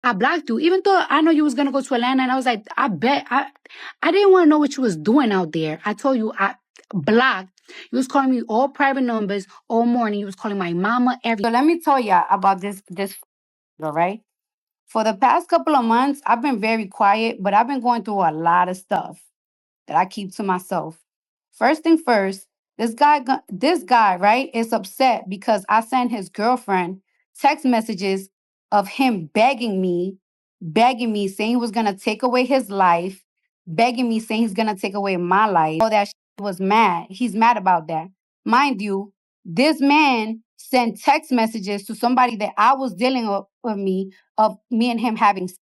I blocked you, even though I know you was gonna go to Atlanta, and I was like, I didn't want to know what you was doing out there. I told you I blocked. You was calling me all private numbers all morning. You was calling my mama every. So let me tell ya about this. All right. For the past couple of months, I've been very quiet, but I've been going through a lot of stuff that I keep to myself. First thing first, this guy, right, is upset because I sent his girlfriend text messages of him begging me, saying he was gonna take away his life, begging me, saying he's gonna take away my life. Oh, that was mad. He's mad about that. Mind you, this man sent text messages to somebody that I was dealing with me of me and him having sex.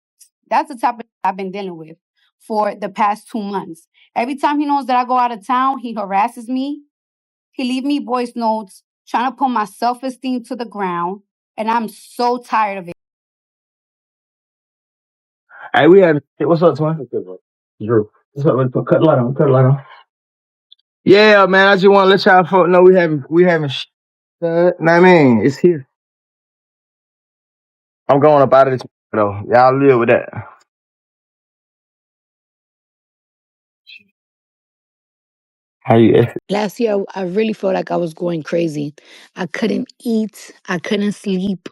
That's the topic I've been dealing with for the past 2 months. Every time he knows that I go out of town, he harasses me. He leave me voice notes trying to put my self-esteem to the ground. And I'm so tired of it. Hey, we have what's up, Twin? Drew. What's up? Cut the light on. Cut the light on. Yeah, man. I just want to let y'all folk know we having know what I mean? It's here. I'm going up out of this though. Y'all live with that. How you? Last year, I really felt like I was going crazy. I couldn't eat. I couldn't sleep.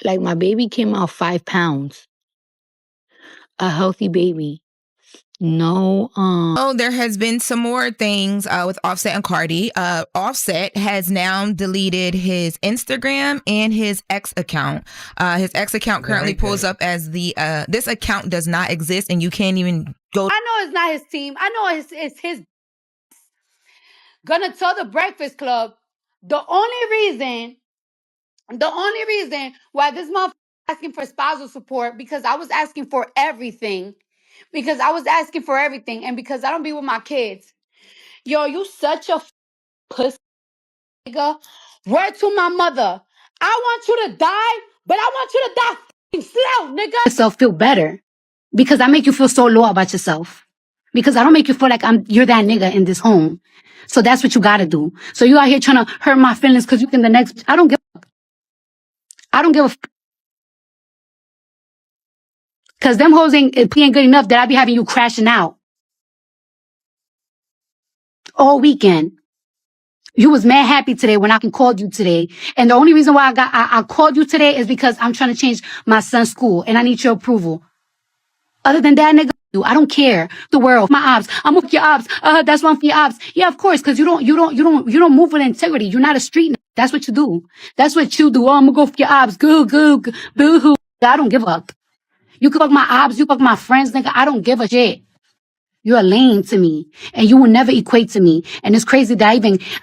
Like my baby came out 5 pounds, a healthy baby. No, Oh, there has been some more things with Offset and Cardi. Offset has now deleted his Instagram and his X account. His X account currently pulls up as the this account does not exist, and you can't even go. I know it's not his team. I know it's his. Gonna tell the Breakfast Club the only reason why this motherfucker asking for spousal support because I was asking for everything. Because I was asking for everything, and because I don't be with my kids. Yo, you such a pussy nigga. Word to my mother. I want you to die, but I want you to die f***ing slow, nigga. Yourself feel better because I make you feel so low about yourself. Because I don't make you feel like you're that nigga in this home. So that's what you gotta do. So you out here trying to hurt my feelings because you think the next. I don't give a fuck. I don't give a fuck. Because them hoes ain't good enough that I be having you crashing out all weekend. You was mad happy today when I called you today. And the only reason why I called you today is because I'm trying to change my son's school and I need your approval. Other than that, nigga, I don't care. The world, my ops. I'm with your ops. That's one for your ops. Yeah, of course, because you don't move with integrity. You're not a street nigga. That's what you do. That's what you do. Oh, I'm gonna go for your ops. Boo hoo. I don't give up. You can fuck my ops, you fuck my friends, nigga. I don't give a shit. You're a lame to me, and you will never equate to me. And it's crazy that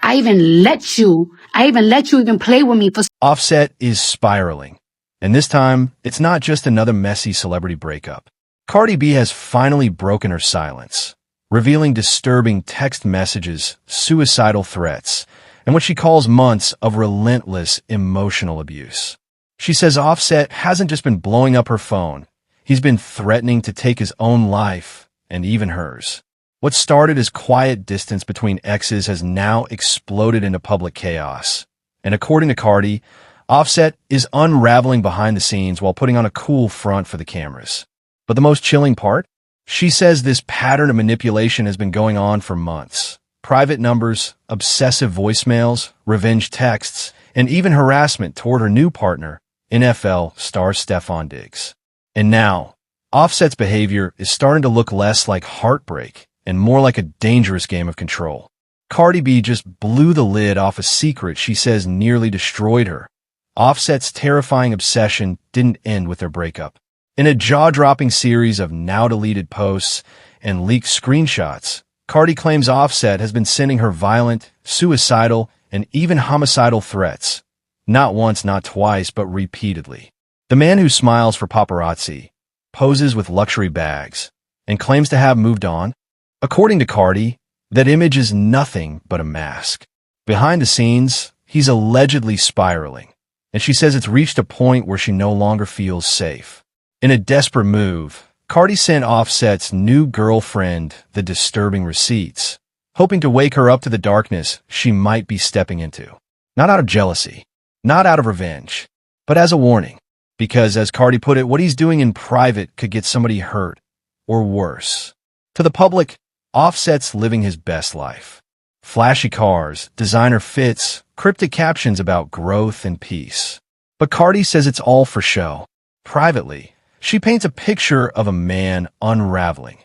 I even let you even play with me for. Offset is spiraling, and this time it's not just another messy celebrity breakup. Cardi B has finally broken her silence, revealing disturbing text messages, suicidal threats, and what she calls months of relentless emotional abuse. She says Offset hasn't just been blowing up her phone, he's been threatening to take his own life, and even hers. What started as quiet distance between exes has now exploded into public chaos. And according to Cardi, Offset is unraveling behind the scenes while putting on a cool front for the cameras. But the most chilling part? She says this pattern of manipulation has been going on for months. Private numbers, obsessive voicemails, revenge texts, and even harassment toward her new partner, NFL star Stefon Diggs. And now, Offset's behavior is starting to look less like heartbreak and more like a dangerous game of control. Cardi B just blew the lid off a secret she says nearly destroyed her. Offset's terrifying obsession didn't end with their breakup. In a jaw-dropping series of now-deleted posts and leaked screenshots, Cardi claims Offset has been sending her violent, suicidal, and even homicidal threats. Not once, not twice, but repeatedly. The man who smiles for paparazzi, poses with luxury bags, and claims to have moved on? According to Cardi, that image is nothing but a mask. Behind the scenes, he's allegedly spiraling, and she says it's reached a point where she no longer feels safe. In a desperate move, Cardi sent Offset's new girlfriend the disturbing receipts, hoping to wake her up to the darkness she might be stepping into. Not out of jealousy, not out of revenge, but as a warning. Because, as Cardi put it, what he's doing in private could get somebody hurt, or worse. To the public, Offset's living his best life. Flashy cars, designer fits, cryptic captions about growth and peace. But Cardi says it's all for show. Privately, she paints a picture of a man unraveling,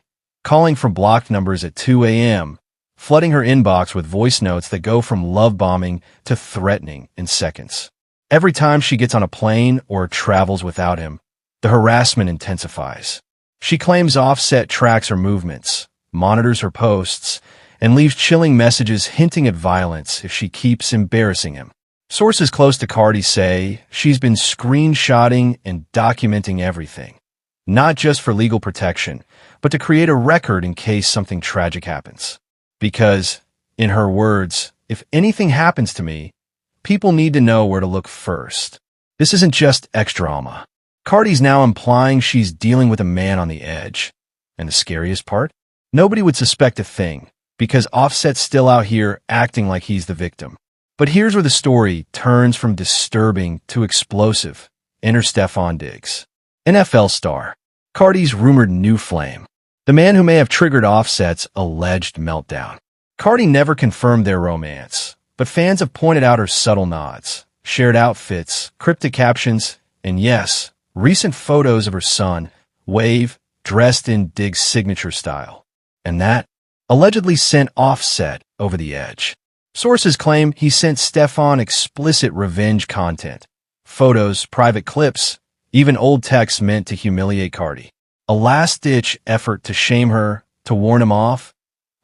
calling from blocked numbers at 2 a.m., flooding her inbox with voice notes that go from love bombing to threatening in seconds. Every time she gets on a plane or travels without him, the harassment intensifies. She claims Offset tracks her movements, monitors her posts, and leaves chilling messages hinting at violence if she keeps embarrassing him. Sources close to Cardi say she's been screenshotting and documenting everything, not just for legal protection, but to create a record in case something tragic happens. Because, in her words, if anything happens to me, people need to know where to look first. This isn't just ex-drama. Cardi's now implying she's dealing with a man on the edge. And the scariest part? Nobody would suspect a thing, because Offset's still out here acting like he's the victim. But here's where the story turns from disturbing to explosive. Enter Stefon Diggs, NFL star, Cardi's rumored new flame, the man who may have triggered Offset's alleged meltdown. Cardi never confirmed their romance, but fans have pointed out her subtle nods, shared outfits, cryptic captions, and yes, recent photos of her son, Wave, dressed in Diggs' signature style. And that allegedly sent Offset over the edge. Sources claim he sent Stefon explicit revenge content, photos, private clips, even old texts meant to humiliate Cardi. A last-ditch effort to shame her, to warn him off,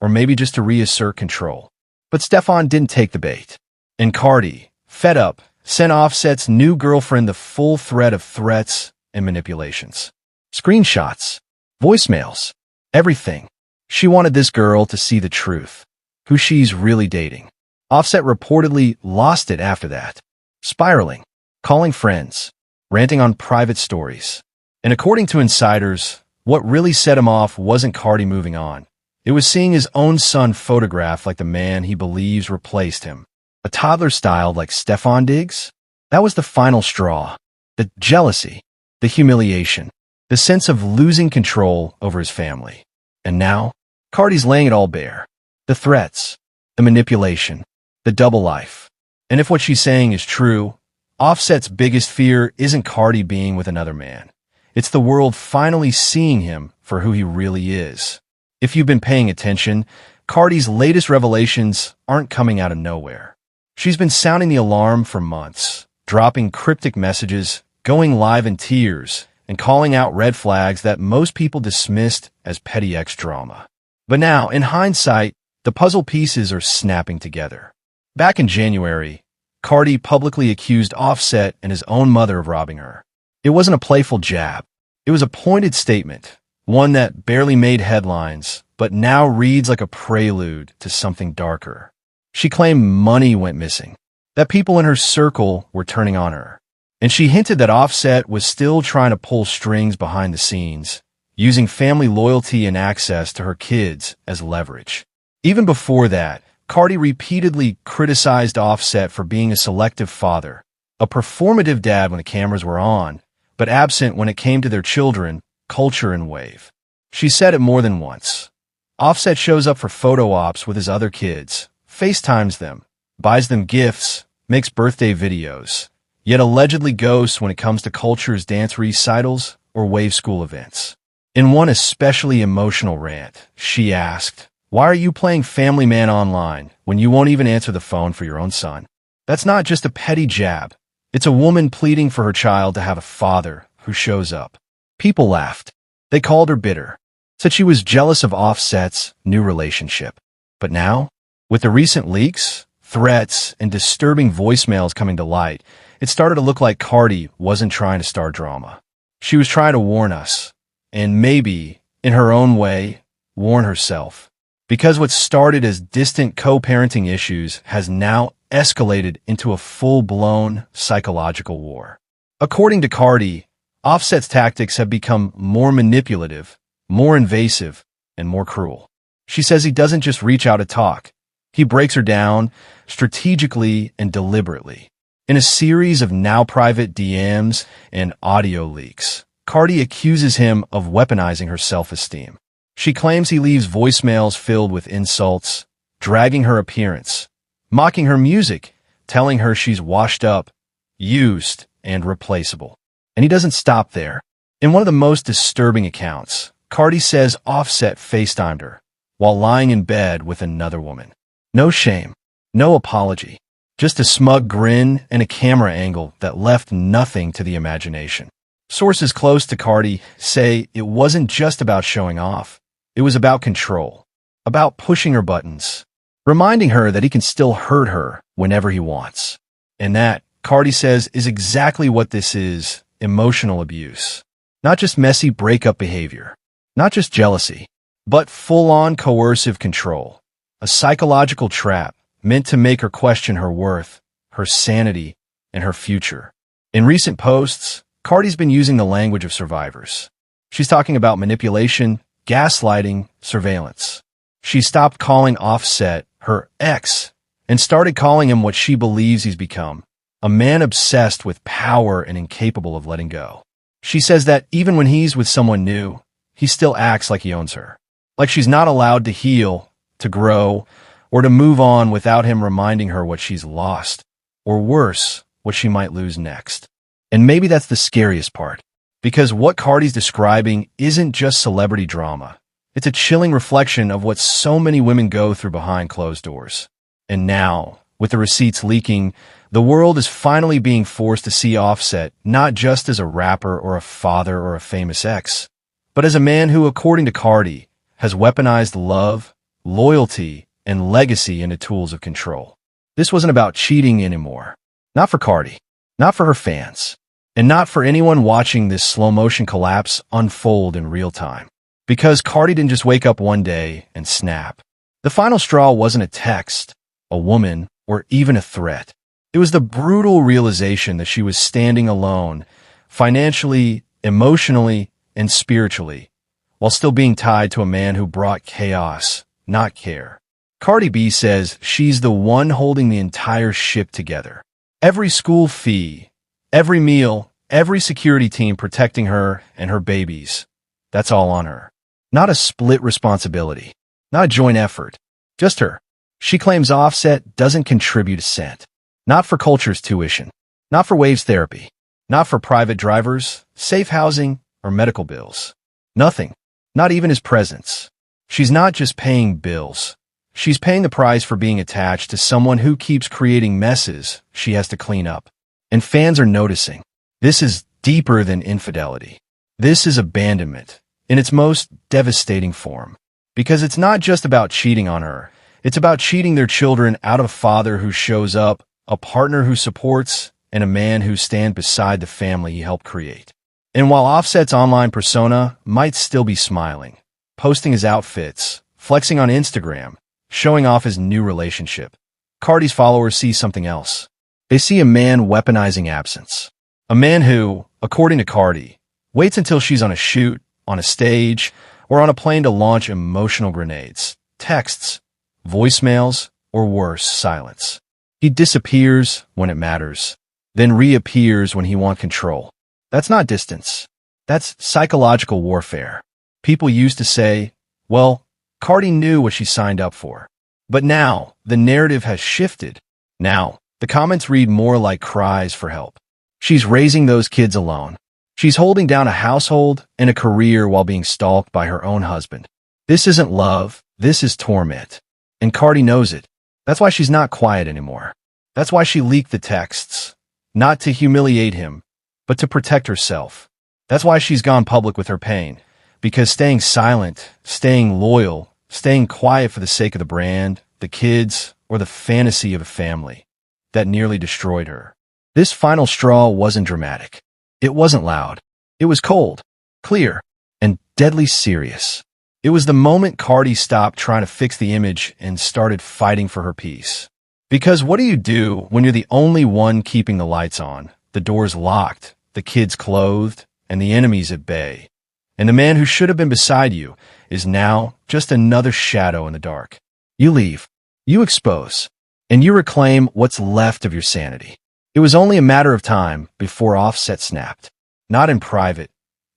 or maybe just to reassert control. But Stefon didn't take the bait. And Cardi, fed up, sent Offset's new girlfriend the full thread of threats and manipulations. Screenshots, voicemails, everything. She wanted this girl to see the truth, who she's really dating. Offset reportedly lost it after that, spiraling, calling friends, ranting on private stories. And according to insiders, what really set him off wasn't Cardi moving on. It was seeing his own son photographed like the man he believes replaced him. A toddler styled like Stefon Diggs? That was the final straw. The jealousy, the humiliation, the sense of losing control over his family. And now, Cardi's laying it all bare. The threats, the manipulation, the double life. And if what she's saying is true, Offset's biggest fear isn't Cardi being with another man. It's the world finally seeing him for who he really is. If you've been paying attention, Cardi's latest revelations aren't coming out of nowhere. She's been sounding the alarm for months, dropping cryptic messages, going live in tears, and calling out red flags that most people dismissed as petty ex-drama. But now, in hindsight, the puzzle pieces are snapping together. Back in January, Cardi publicly accused Offset and his own mother of robbing her. It wasn't a playful jab. It was a pointed statement, one that barely made headlines, but now reads like a prelude to something darker. She claimed money went missing, that people in her circle were turning on her. And she hinted that Offset was still trying to pull strings behind the scenes, using family loyalty and access to her kids as leverage. Even before that, Cardi repeatedly criticized Offset for being a selective father, a performative dad when the cameras were on, but absent when it came to their children, Culture, and Wave. She said it more than once. Offset shows up for photo ops with his other kids, FaceTimes them, buys them gifts, makes birthday videos, yet allegedly ghosts when it comes to Culture's dance recitals or Wave school events. In one especially emotional rant, she asked, "Why are you playing family man online when you won't even answer the phone for your own son?" That's not just a petty jab. It's a woman pleading for her child to have a father who shows up. People laughed. They called her bitter, said she was jealous of Offset's new relationship. But now, with the recent leaks, threats, and disturbing voicemails coming to light, it started to look like Cardi wasn't trying to start drama. She was trying to warn us, and maybe, in her own way, warn herself. Because what started as distant co-parenting issues has now escalated into a full-blown psychological war. According to Cardi, Offset's tactics have become more manipulative, more invasive, and more cruel. She says he doesn't just reach out to talk. He breaks her down strategically and deliberately. In a series of now private DMs and audio leaks, Cardi accuses him of weaponizing her self-esteem. She claims he leaves voicemails filled with insults, dragging her appearance, mocking her music, telling her she's washed up, used, and replaceable. And he doesn't stop there. In one of the most disturbing accounts, Cardi says Offset FaceTimed her while lying in bed with another woman. No shame, no apology, just a smug grin and a camera angle that left nothing to the imagination. Sources close to Cardi say it wasn't just about showing off. It was about control, about pushing her buttons, reminding her that he can still hurt her whenever he wants. And that, Cardi says, is exactly what this is: emotional abuse. Not just messy breakup behavior, not just jealousy, but full-on coercive control. A psychological trap meant to make her question her worth, her sanity, and her future. In recent posts, Cardi's been using the language of survivors. She's talking about manipulation, gaslighting, surveillance. She stopped calling Offset her ex and started calling him what she believes he's become: a man obsessed with power and incapable of letting go. She says that even when he's with someone new, he still acts like he owns her, like she's not allowed to heal, to grow, or to move on without him reminding her what she's lost, or worse, what she might lose next. And maybe that's the scariest part, because what Cardi's describing isn't just celebrity drama. It's a chilling reflection of what so many women go through behind closed doors. And now, with the receipts leaking, the world is finally being forced to see Offset not just as a rapper or a father or a famous ex, but as a man who, according to Cardi, has weaponized love, loyalty, and legacy into tools of control. This wasn't about cheating anymore. Not for Cardi, not for her fans, and not for anyone watching this slow-motion collapse unfold in real time. Because Cardi didn't just wake up one day and snap. The final straw wasn't a text, a woman, or even a threat. It was the brutal realization that she was standing alone, financially, emotionally, and spiritually, while still being tied to a man who brought chaos, not care. Cardi B says she's the one holding the entire ship together. Every school fee, every meal, every security team protecting her and her babies, that's all on her. Not a split responsibility, not a joint effort, just her. She claims Offset doesn't contribute a cent. Not for Culture's tuition, not for Waves therapy, not for private drivers, safe housing, or medical bills. Nothing, not even his presence. She's not just paying bills. She's paying the price for being attached to someone who keeps creating messes she has to clean up. And fans are noticing. This is deeper than infidelity. This is abandonment in its most devastating form. Because it's not just about cheating on her. It's about cheating their children out of a father who shows up, a partner who supports, and a man who stands beside the family he helped create. And while Offset's online persona might still be smiling, posting his outfits, flexing on Instagram, showing off his new relationship, Cardi's followers see something else. They see a man weaponizing absence. A man who, according to Cardi, waits until she's on a shoot, on a stage, or on a plane to launch emotional grenades, texts, voicemails, or worse, silence. He disappears when it matters, then reappears when he wants control. That's not distance. That's psychological warfare. People used to say, well, Cardi knew what she signed up for. But now, the narrative has shifted. Now, the comments read more like cries for help. She's raising those kids alone. She's holding down a household and a career while being stalked by her own husband. This isn't love. This is torment. And Cardi knows it. That's why she's not quiet anymore. That's why she leaked the texts. Not to humiliate him, but to protect herself. That's why she's gone public with her pain. Because staying silent, staying loyal, staying quiet for the sake of the brand, the kids, or the fantasy of a family, that nearly destroyed her. This final straw wasn't dramatic. It wasn't loud. It was cold, clear, and deadly serious. It was the moment Cardi stopped trying to fix the image and started fighting for her peace. Because what do you do when you're the only one keeping the lights on, the doors locked, the kids clothed, and the enemies at bay? And the man who should have been beside you is now just another shadow in the dark. You leave, you expose, and you reclaim what's left of your sanity. It was only a matter of time before Offset snapped. Not in private.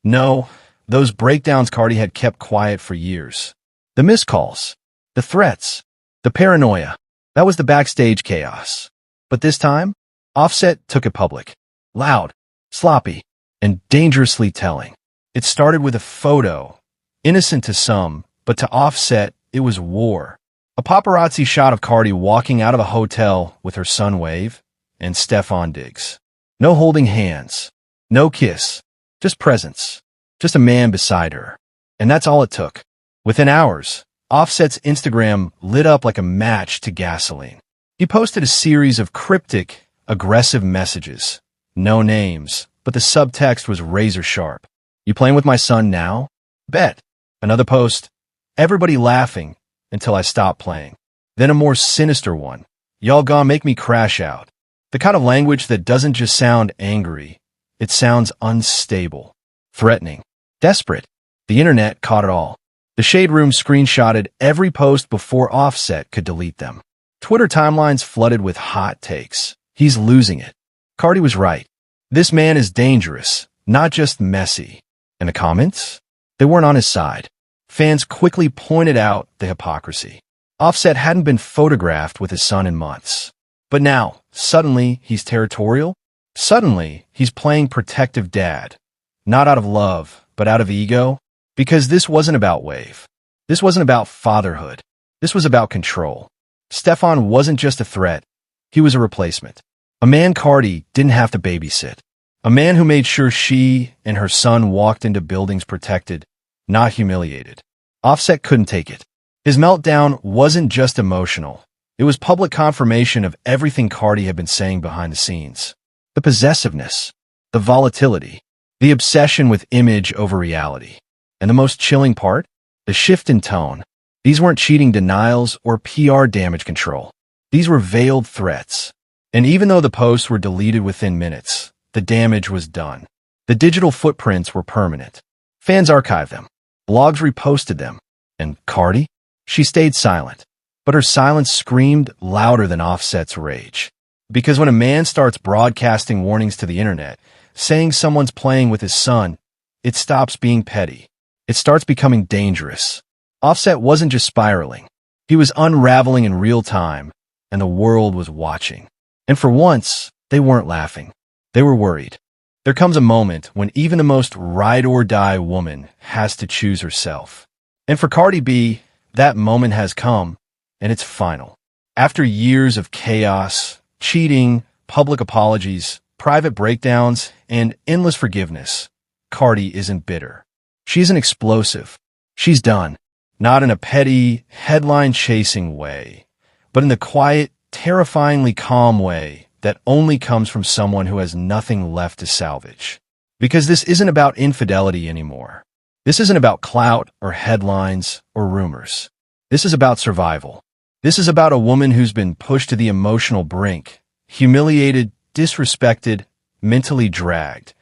No, those breakdowns Cardi had kept quiet for years. The missed calls, the threats, the paranoia, that was the backstage chaos. But this time, Offset took it public. Loud, sloppy, and dangerously telling. It started with a photo, innocent to some, but to Offset, it was war. A paparazzi shot of Cardi walking out of a hotel with her son Wave and Stefon digs. No holding hands, no kiss, just presence, just a man beside her. And that's all it took. Within hours, Offset's Instagram lit up like a match to gasoline. He posted a series of cryptic, aggressive messages. No names, but the subtext was razor sharp. You playing with my son now? Bet. Another post. Everybody laughing until I stop playing. Then a more sinister one. Y'all gonna make me crash out. The kind of language that doesn't just sound angry. It sounds unstable, threatening, desperate. The internet caught it all. The Shade Room screenshotted every post before Offset could delete them. Twitter timelines flooded with hot takes. He's losing it. Cardi was right. This man is dangerous, not just messy. And the comments? They weren't on his side. Fans quickly pointed out the hypocrisy. Offset hadn't been photographed with his son in months. But now, suddenly, he's territorial? Suddenly, he's playing protective dad. Not out of love, but out of ego? Because this wasn't about Wave. This wasn't about fatherhood. This was about control. Stefon wasn't just a threat. He was a replacement. A man Cardi didn't have to babysit. A man who made sure she and her son walked into buildings protected, not humiliated. Offset couldn't take it. His meltdown wasn't just emotional. It was public confirmation of everything Cardi had been saying behind the scenes. The possessiveness, the volatility, the obsession with image over reality. And the most chilling part? The shift in tone. These weren't cheating denials or PR damage control. These were veiled threats. And even though the posts were deleted within minutes, the damage was done. The digital footprints were permanent. Fans archived them. Blogs reposted them. And Cardi? She stayed silent. But her silence screamed louder than Offset's rage. Because when a man starts broadcasting warnings to the internet, saying someone's playing with his son, it stops being petty. It starts becoming dangerous. Offset wasn't just spiraling. He was unraveling in real time, and the world was watching. And for once, they weren't laughing. They were worried. There comes a moment when even the most ride-or-die woman has to choose herself. And for Cardi B, that moment has come, and it's final. After years of chaos, cheating, public apologies, private breakdowns, and endless forgiveness, Cardi isn't bitter. She isn't explosive. She's done. Not in a petty, headline-chasing way, but in the quiet, terrifyingly calm way that only comes from someone who has nothing left to salvage. Because this isn't about infidelity anymore. This isn't about clout or headlines or rumors. This is about survival. This is about a woman who's been pushed to the emotional brink, humiliated, disrespected, mentally dragged,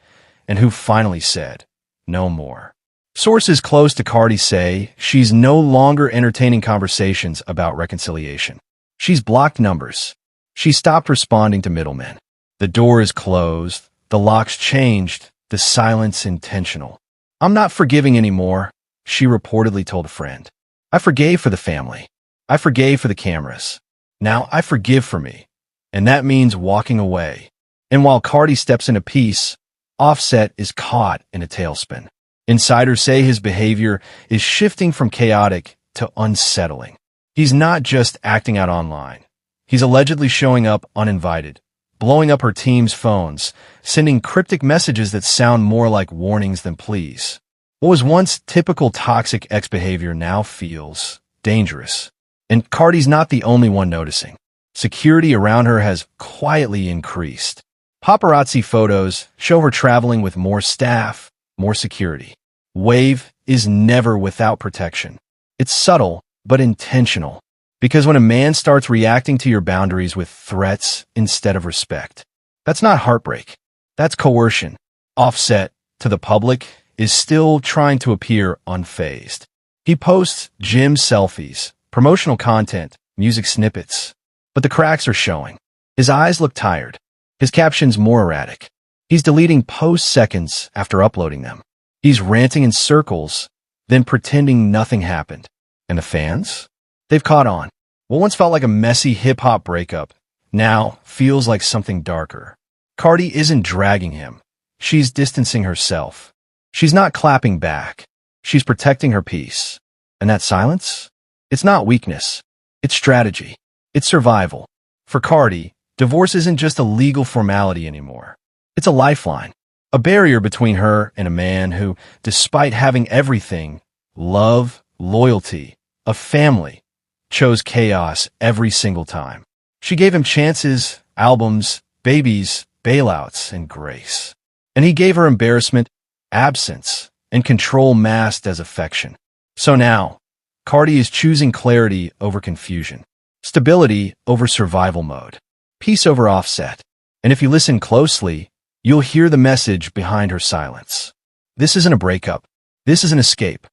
and who finally said, no more. Sources close to Cardi say she's no longer entertaining conversations about reconciliation. She's blocked numbers. She stopped responding to middlemen. The door is closed, the locks changed, the silence intentional. I'm not forgiving anymore, she reportedly told a friend. I forgave for the family. I forgave for the cameras. Now I forgive for me. And that means walking away. And while Cardi steps into peace, Offset is caught in a tailspin. Insiders say his behavior is shifting from chaotic to unsettling. He's not just acting out online. He's allegedly showing up uninvited, blowing up her team's phones, sending cryptic messages that sound more like warnings than pleas. What was once typical toxic ex behavior now feels dangerous. And Cardi's not the only one noticing. Security around her has quietly increased. Paparazzi photos show her traveling with more staff, more security. Wave is never without protection. It's subtle, but intentional. Because when a man starts reacting to your boundaries with threats instead of respect, that's not heartbreak. That's coercion. Offset, to the public, is still trying to appear unfazed. He posts gym selfies, promotional content, music snippets. But the cracks are showing. His eyes look tired. His captions more erratic. He's deleting posts seconds after uploading them. He's ranting in circles, then pretending nothing happened. And the fans? They've caught on. What once felt like a messy hip-hop breakup now feels like something darker. Cardi isn't dragging him. She's distancing herself. She's not clapping back. She's protecting her peace. And that silence? It's not weakness. It's strategy. It's survival. For Cardi, divorce isn't just a legal formality anymore. It's a lifeline, a barrier between her and a man who, despite having everything, love, loyalty, a family, chose chaos every single time. She gave him chances, albums, babies, bailouts, and grace. And he gave her embarrassment, absence, and control masked as affection. So now, Cardi is choosing clarity over confusion, stability over survival mode, peace over Offset. And if you listen closely, you'll hear the message behind her silence. This isn't a breakup. This is an escape.